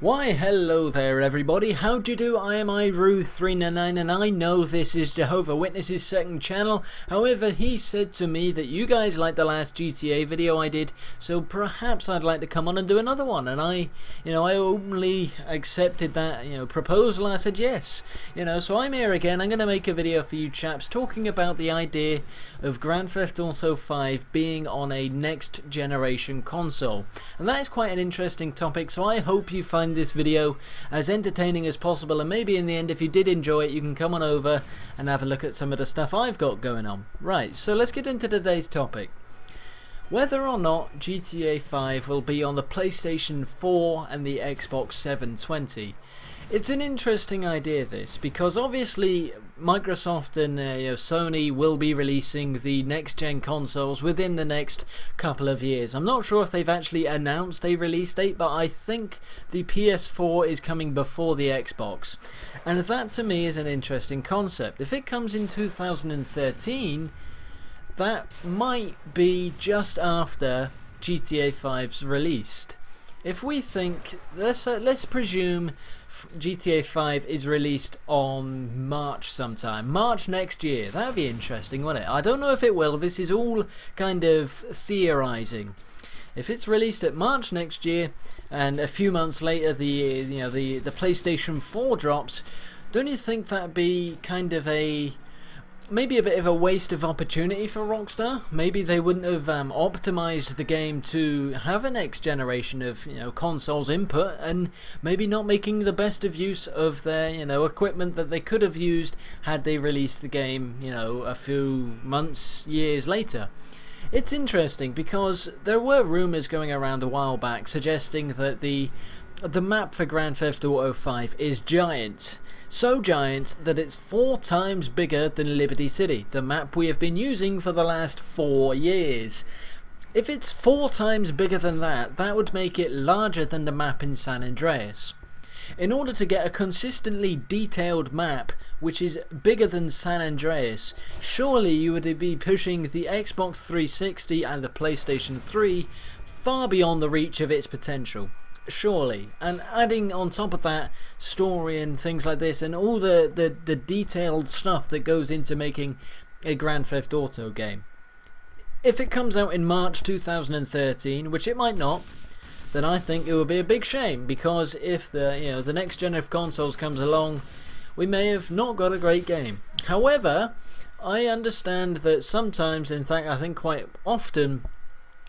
Why hello there everybody, how do you do? I am iRue399 and I know this is Jehovah's Witness's second channel. However, he said to me that you guys liked the last GTA video I did, so perhaps I'd like to come on and do another one. And I openly accepted that proposal. I said yes. So I'm here again. I'm going to make a video for you chaps talking about the idea of Grand Theft Auto 5 being on a next generation console. And that is quite an interesting topic, so I hope you find this video as entertaining as possible, and maybe in the end, if you did enjoy it, you can come on over and have a look at some of the stuff I've got going on. Right, so let's get into today's topic. Whether or not GTA 5 will be on the PlayStation 4 and the Xbox 720. It's an interesting idea, this, because obviously Microsoft and Sony will be releasing the next-gen consoles within the next couple of years. I'm not sure if they've actually announced a release date, but I think the PS4 is coming before the Xbox. And that to me is an interesting concept. If it comes in 2013, that might be just after GTA 5's released. If we think, let's presume GTA 5 is released on March sometime. March next year. That would be interesting, wouldn't it? I don't know if it will. This is all kind of theorizing. If it's released at March next year and a few months later the PlayStation 4 drops, don't you think that'd be kind of maybe a bit of a waste of opportunity for Rockstar? Maybe they wouldn't have optimized the game to have a next generation of consoles input, and maybe not making the best of use of their equipment that they could have used had they released the game a few months, years later. It's interesting because there were rumors going around a while back suggesting that the map for Grand Theft Auto 5 is giant. So giant that it's 4 times bigger than Liberty City, the map we have been using for the last 4 years. If it's 4 times bigger than that, that would make it larger than the map in San Andreas. In order to get a consistently detailed map which is bigger than San Andreas, surely you would be pushing the Xbox 360 and the PlayStation 3 far beyond the reach of its potential. Surely, and adding on top of that story and things like this and all the detailed stuff that goes into making a Grand Theft Auto game. If it comes out in March 2013, which it might not, then I think it would be a big shame, because if the next gen of consoles comes along, we may have not got a great game. However, I understand that sometimes, in fact I think quite often,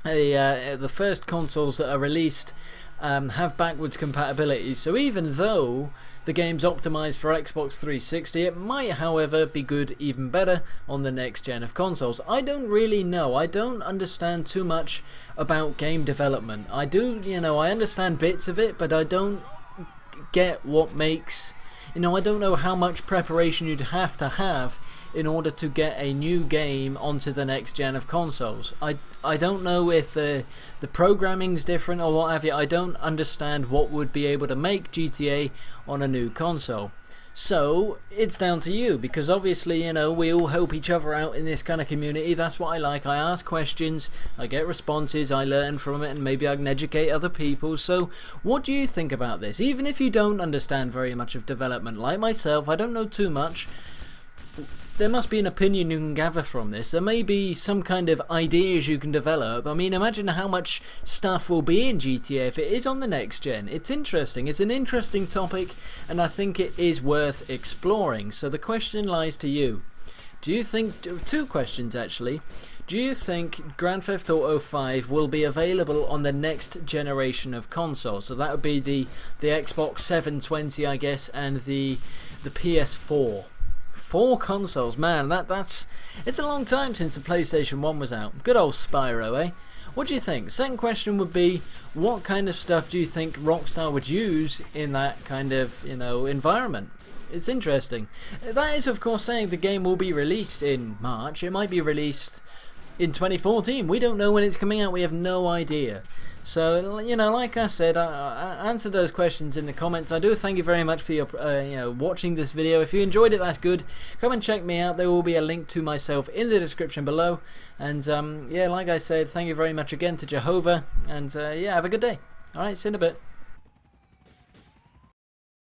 the first consoles that are released have backwards compatibility, so even though the game's optimized for Xbox 360, it might however be good even better on the next gen of consoles. I don't really know. I don't understand too much about game development. I do, I understand bits of it, but I don't get what makes, I don't know how much preparation you'd have to have in order to get a new game onto the next gen of consoles. I don't know if the programming's different or what have you. I don't understand what would be able to make GTA on a new console. So it's down to you, because obviously we all help each other out in this kind of community. That's what I like. I ask questions, I get responses, I learn from it, and maybe I can educate other people. So what do you think about this? Even if you don't understand very much of development, like myself, I don't know too much. There must be an opinion you can gather from this. There may be some kind of ideas you can develop. I mean, imagine how much stuff will be in GTA if it is on the next gen. It's interesting. It's an interesting topic, and I think it is worth exploring. So the question lies to you. Do you think, 2 questions actually, do you think Grand Theft Auto 5 will be available on the next generation of consoles? So that would be the Xbox 720, I guess, and the PS4. 4 consoles, man, it's a long time since the PlayStation 1 was out. Good old Spyro, eh? What do you think? Second question would be, what kind of stuff do you think Rockstar would use in that kind of, environment? It's interesting. That is, of course, saying the game will be released in March. It might be released in 2014. We don't know when it's coming out. We have no idea. So, like I said, I answer those questions in the comments. I do thank you very much for your, watching this video. If you enjoyed it, that's good. Come and check me out. There will be a link to myself in the description below. And, yeah, like I said, thank you very much again to Jehovah. And, yeah, have a good day. Alright, see you in a bit.